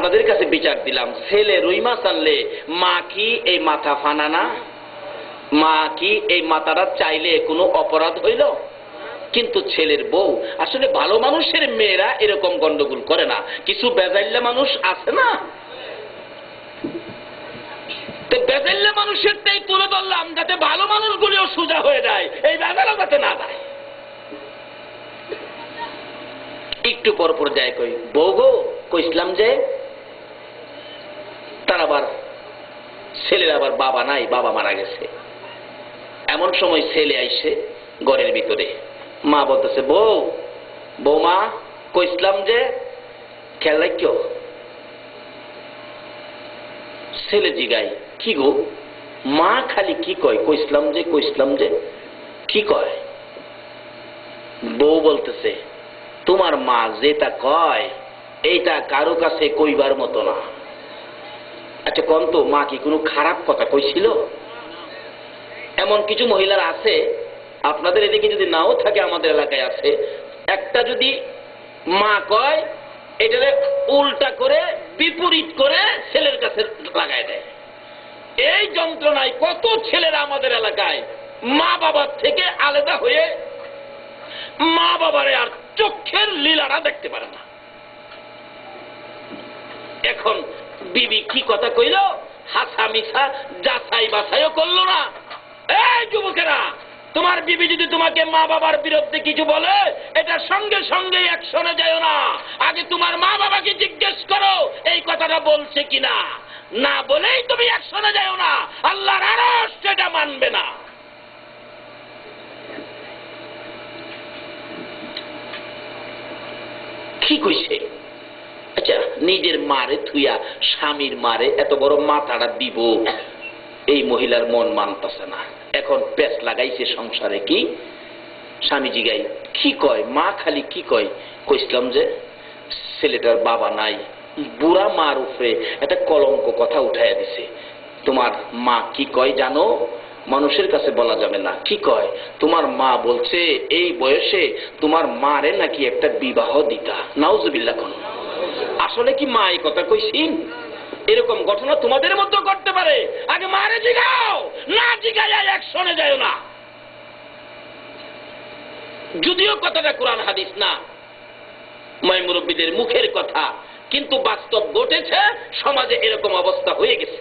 আপনাদের কাছে বিচার দিলাম, ছেলে রুই মাছ আনলে মা কি এই মাথা ফানা না? মা কি এই মাথাটা চাইলে কোনো অপরাধ হইল? কিন্তু ছেলের বউ, আসলে ভালো মানুষের মেয়েরা এরকম গন্ডগোল করে না, কিছু বেজাইল্লা মানুষ আছে না, বেজাইল্লা মানুষের তাই তুলে ধরলাম যাতে ভালো মানুষগুলিও সোজা হয়ে যায়, এই বেজালা যাতে না যায়। একটু পর পর যায় কই, বউ গো কইসলাম যে, তার আবার ছেলের আবার বাবা নাই, বাবা মারা গেছে। এমন সময় ছেলে আইসে ঘরের ভিতরে, মা বলতেছে, বউ বৌমা কইসলাম যে, খেয়াল রাখিও। ছেলে জিগাই, কি গো মা খালি কি কয়, কইসলাম যে কইসলাম যে, কি কয়? বউ বলতেছে, তোমার মা যেটা কয় এইটা কারো কাছে কইবার মতো না। আচ্ছা কোন তো, মা কি কোনো খারাপ কথা কইছিল? এমন কিছু মহিলার আছে, আপনাদের এদিকে যদি নাও থাকে, আমাদের এলাকায় আছে, একটা যদি মা কয় এটারে উল্টা করে বিপরীত করে ছেলের কাছে লাগাই দেয়। এই যন্ত্রণায় কত ছেলেরা আমাদের এলাকায় মা বাবার থেকে আলাদা হয়ে মা বাবারে আর চোখের লীলাটা দেখতে পারে না। এখন বিবি কি কথা কইল, হাসা মিশা যাচাই বাছাইও করলো না। এই যুবকেরা, তোমার বিবি যদি তোমাকে মা বাবার বিরুদ্ধে কিছু বলে, এটা সঙ্গে সঙ্গে অ্যাকশনে যায় না, আগে তোমার মা বাবাকে জিজ্ঞেস করো এই কথাটা বলছে কিনা। না বলেই তুমি অ্যাকশনে যাও না, আল্লাহর আরশ সেটা মানবে না। কি কইছে? আচ্ছা নিজের মারে থুইয়া স্বামীর মারে এত বড় মাথাটা দিব, এই মহিলার মন মানতেছে না। এখন পেঁচ লাগাইছে সংসারে। কি স্বামী জিগাই, কি কয় মা খালি কি কয়? কইসলাম যে ছেলেটার বাবা নাই। বুড়া মার উপরে একটা কলঙ্ক কথা উঠাইয়া দিছে। তোমার মা কি কয় জানো? মানুষের কাছে বলা যাবে না। কি কয়? তোমার মা বলছে এই বয়সে তোমার মারে নাকি একটা বিবাহ দিতা। নাউজুবিল্লাহ। কোন আসলে কি মা এই কথা কইছিন? এরকম ঘটনা তোমাদের মধ্যে ঘটতে পারে। আগে মারে জিগাও, না জিগাইয়া অ্যাকশনে যায় না। যদিও কথাটা কোরআন হাদিস না, মাই মুরব্বীদের মুখের কথা, কিন্তু বাস্তব ঘটেছে, সমাজে এরকম অবস্থা হয়ে গেছে।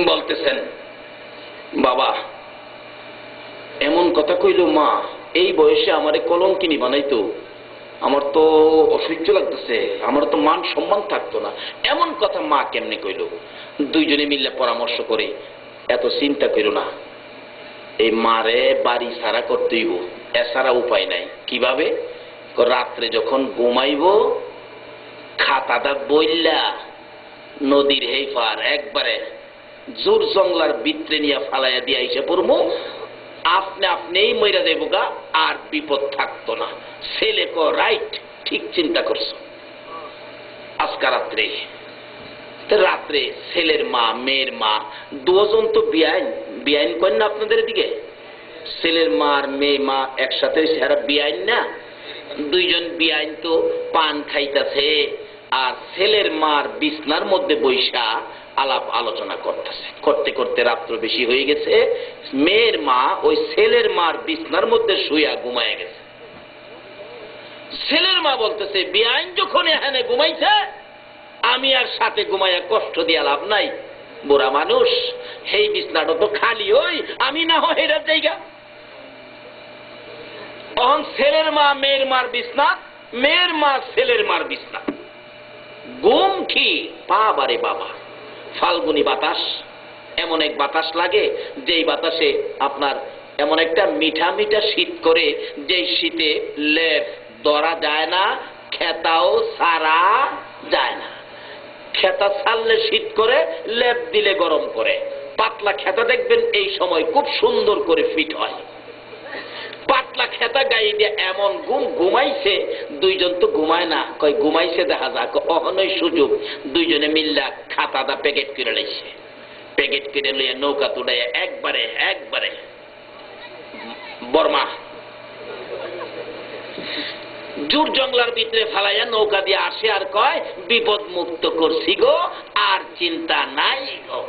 বলতেছেন, বাবা এমন কথা কইল মা, এই বয়সে আমারে কলঙ্কিনী বানাইতো, আমার তো অসহ্য লাগতেছে, আমার তো মান সম্মান থাকতো না। এমন কথা মা কেমনে কইল? দুইজনে মিলে পরামর্শ করে, এত চিন্তা করো না, এই মারে বাড়ি ছাড়া করতেইব, এছাড়া উপায় নাই। কিভাবে? রাত্রে যখন ঘুমাইব খাতাটা বইলা নদীর এই পার একবারে জোর জঙ্গলার ভিতরে নিয়ে ফালাইয়া দিয়া এসে পড়বো, আপনি আপনিই মইরা দেব গা, আর বিপদ থাকতো না। ছেলে কো রাইট, ঠিক চিন্তা করছো। আজকা রাত্রে রাত্রে ছেলের মা মেয়ের মা দুজন তো বিআইন করেন না আপনাদের দিকে? ছেলের মা আর মেয়ে মা একসাথে সারা বিআইন না? দুইজন বিআইন তো পান খাইতেছে, আর ছেলের মার বিছনার মধ্যে বৈশা আলাপ আলোচনা করতেছে। করতে করতে রাত্র বেশি হয়ে গেছে, মেয়ের মা ওই ছেলের মার বিছনার মধ্যে শুয়া ঘুমায় গেছে। ছেলের মা বলতেছে, বিআইন যখন এখানে ঘুমাইছে, আমি আর সাথে ঘুমাইয়া কষ্ট দিয়া লাভ নাই, বুড়া মানুষ, সেই বিছনাটা তো খালি, ওই আমি না হয় এটার জায়গা। তখন ছেলের মা মেয়ের মার বিছনা, মেয়ের মা ছেলের মার বিছনা। ঘুম কি বাবারে বাবা, ফাল্গুনি বাতাস, এমন এক বাতাস লাগে যেই বাতাসে আপনার এমন একটা মিঠা মিঠা শীত করে, যেই শীতে লেপ ধরা যায় না, খেতাও সারা যায় না। খেতা ছাড়লে শীত করে, লেপ দিলে গরম করে। পাতলা খেতা দেখবেন এই সময় খুব সুন্দর করে ফিট হয়। পাতলা খেতা গায়ে দিয়ে এমন ঘুমাইছে, দুইজন তো ঘুমায় না, কয় ঘুমাইছে দেখা যাক, অহনই সুযোগ। দুইজনে মিল্লা খাতাটা প্যাকেট করে লাইছে, প্যাকেট করে লইয়া নৌকা তুড়াইয়া একবারে একবারে বর্মা জুর জঙ্গলার ভিতরে ফালাইয়া নৌকা দিয়ে আসে আর কয় বিপদ মুক্ত করছি গো, আর চিন্তা নাই গো।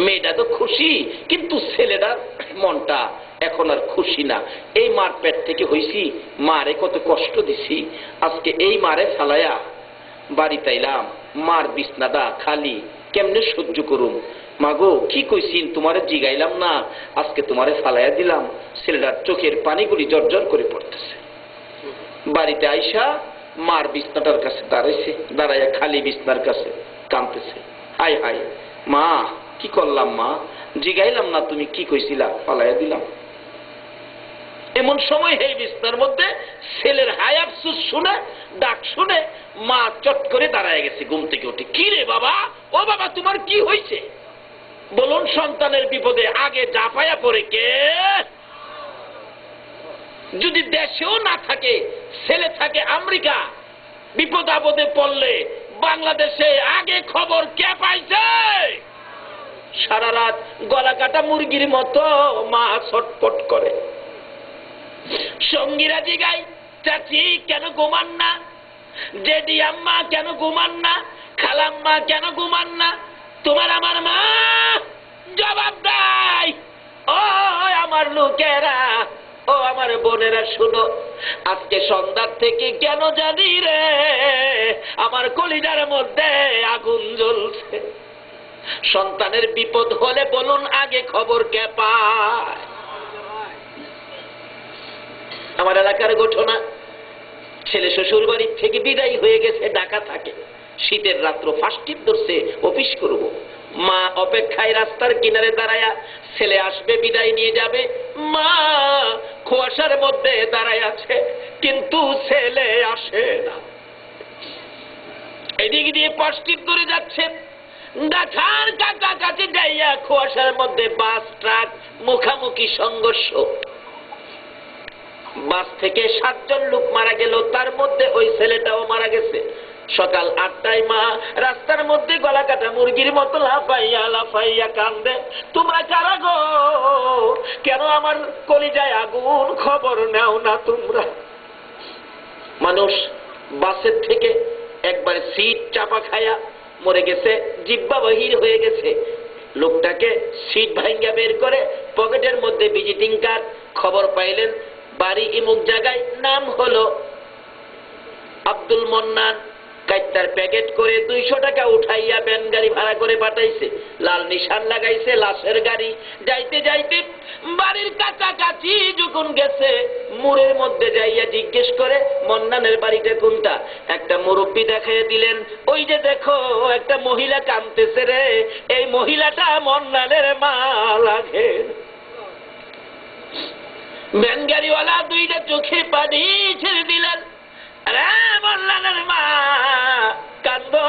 মেয়েটা তো খুশি, কিন্তু ছেলেটার মনটা এখন আর খুশি না। এই মার পেট থেকে হইছি, মারে কত কষ্ট দিছি, আজকে এই মারে ফালাইয়া বাড়িতে আইলাম, মার বিছনাটা খালি, কেমনে সহ্য করুম। মাগো কি কইছিন, তোমারে জিগাইলাম না, আজকে তোমারে ফালাইয়া দিলাম। ছেলেটার চোখের পানিগুলি জর্জর করে পড়তেছে। বাড়িতে আইসা মার বিছনাটার কাছে দাঁড়াইছে, দাঁড়াইয়া খালি বিছনার কাছে কাঁদতেছে। হাই হাই মা, কি করলাম মা, জিগাইলাম না, তুমি কি কইছিলা, ফালাইয়া দিলাম। এমন সময় এই বিছনার মধ্যে ছেলের হাই আফসুস শুনে, ডাক শুনে মা চট করে দাঁড়ায় গেছে ঘুম থেকে উঠে। কি রে বাবা, ও বাবা তোমার কি হয়েছে বলুন? সন্তানের বিপদে আগে জাপায়া পড়ে কে? যদি দেশেও না থাকে, ছেলে থাকে আমেরিকা, বিপদ আপদে পড়লে বাংলাদেশে আগে খবর কে পাইছে? সারা রাত গলা কাটা মুরগির মতো মা ছটফট করে। সঙ্গীরা জিগায়, চাচি কেন ঘুমান না, জেডি আম্মা কেন ঘুমান না, খালাম্মা কেন ঘুমান না? তোমার আমার মা জবাব দেয়, ও আমার লোকেরা, ও আমার বোনেরা, শুনো, আজকে সন্ধ্যার থেকে কেন জানি রে আমার কলিজার মধ্যে আগুন জ্বলছে। সন্তানের বিপদ হলে বলুন আগে খবর কে পায়? আমার এলাকার ঘটনা, ছেলে শ্বশুর বাড়ির থেকে বিদায় হয়ে গেছে, ঢাকা থাকে, শীতের রাত্র ফার্স্ট টিপ ধরছে, অফিস করব। মা অপেক্ষায় রাস্তার কিনারে দাঁড়ায়া, ছেলে আসবে বিদায় নিয়ে যাবে, মা কুয়াশার মধ্যে দাঁড়ায় আছে, কিন্তু ছেলে আসে না। এদিক দিয়ে ফার্স্ট টিপ ধরে যাচ্ছে, ঢাকার কাছাকাছি যাইয়া কুয়াশার মধ্যে বাস ট্রাক মুখামুখি সংঘর্ষ। বাস থেকে 7 জন লোক মারা গেল, তার মধ্যে ওই ছেলেটাও মারা গেছে। সকাল 8টায় মা রাস্তার মধ্যে গলা কাটা মুরগির মতো লাফাইয়া লাফাইয়া কান্দে, তোমরা কারা গো, কেন আমার কলিজায় আগুন, খবর নাও না তোমরা? মানুষ বাসের থেকে একবার সিট চাপা খায়া মরে গেছে, জিব্বা বাহির হয়ে গেছে। লোকটাকে সিট ভাঙ্গা বের করে পকেটের মধ্যে ভিজিটিং কার্ড, খবর পাইলেন বাড়ি ইমুক জায়গায়, নাম হলো আব্দুল মন্নান। কাইতার প্যাকেট করে 200 টাকা উঠাইয়া ভ্যান গাড়ি ভাড়া করে পাঠাইছে, লাল নিশান লাগাইছে লাশের গাড়ি। যাইতে যাইতে বাড়ির কাছাকাছি যখন গেছে, মোড়ের মধ্যে যাইয়া জিজ্ঞেস করে মন্নানের বাড়িটা কোনটা। একটা মুরব্বী দেখাইয়া দিলেন, ওই যে দেখো একটা মহিলা কাঁদতেছে রে, এই মহিলাটা মন্নানের মা লাগে। ভ্যান গাড়িওয়ালা 2টা চোখে পানি ছেড়ে দিলেন, আরে মন্নানের মা কান্দো,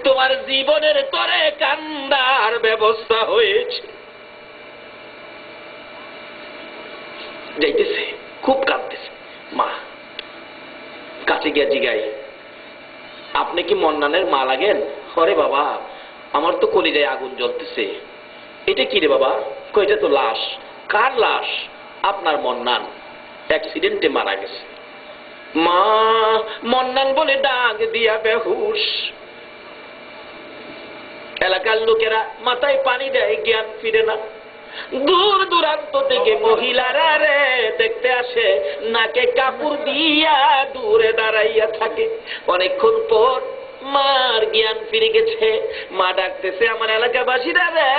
তোমার জীবনের তরে কান্দার ব্যবস্থা হয়েছে। যাইতেছে, খুব কাঁদতেছে মা। কাছে গিয়া জিগাই, আপনি কি মন্নানের মা লাগেন? হরে বাবা, আমার তো কলিজায় আগুন জ্বলতেছে। এটা কি রে বাবা? কইটা তো লাশ। কার লাশ? আপনার মন্নান অ্যাক্সিডেন্টে মারা গেছে। মা মন্নান বলে ডাক দিয়া বেহুশ। এলাকার লোকেরা মাথায় পানি দেয়, জ্ঞান ফিরে না। দূর দূরান্ত থেকে মহিলারা রে দেখতে আসে, নাকে কাপড় দিয়া দূরে দাঁড়াইয়া থাকে। অনেকক্ষণ পর মার জ্ঞান ফিরে গেছে। মা ডাকতেছে, আমার এলাকাবাসীরা রে,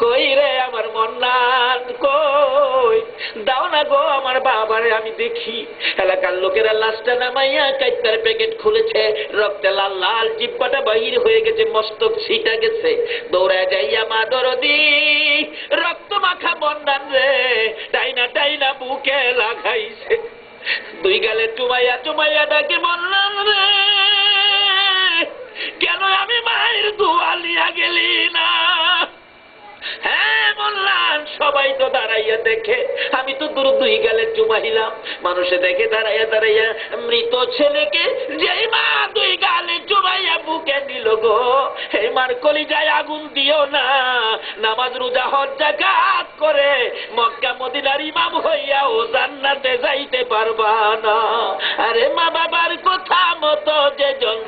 কই রে আমার মন্নান, কই, দাও না গো আমার বাবারে আমি দেখি। এলাকার লোকেরা লাশটা নামাইয়া কাইতার প্যাকেট খুলেছে, রক্তে লাল লাল, জিব্বাটা বাহির হয়ে গেছে, মস্তক ছিটা গেছে। দৌড়ায় যাইয়া মা দরদি রক্ত মাখা মন্নান রে টাইনা টাইনা বুকে লাগাইছে। 2 গালে চুমাইয়া চুমাইয়া ডাকে, মন্নান রে কেন আমি মায়ের দোয়া লিয়া গেলি না? হ্যাঁ মন্নান, সবাই তো দাঁড়াইয়া দেখে, আমি তো দূর 2 গালে চুমাইলাম। মানুষে দেখে দাঁড়াইয়া দাঁড়াইয়া মৃত ছেলেকে যেই মা 2 গালে চুমাইয়া বুকে নিল গো, এই মার কলিজায় আগুন দিও না। নামাজ রোজা হজ যাকাত করে মক্কা মদিনার ইমাম হইয়া ও জান্নাতে যাইতে পারবা বাবা না। আরে মা বাবার কথা মতো যে জন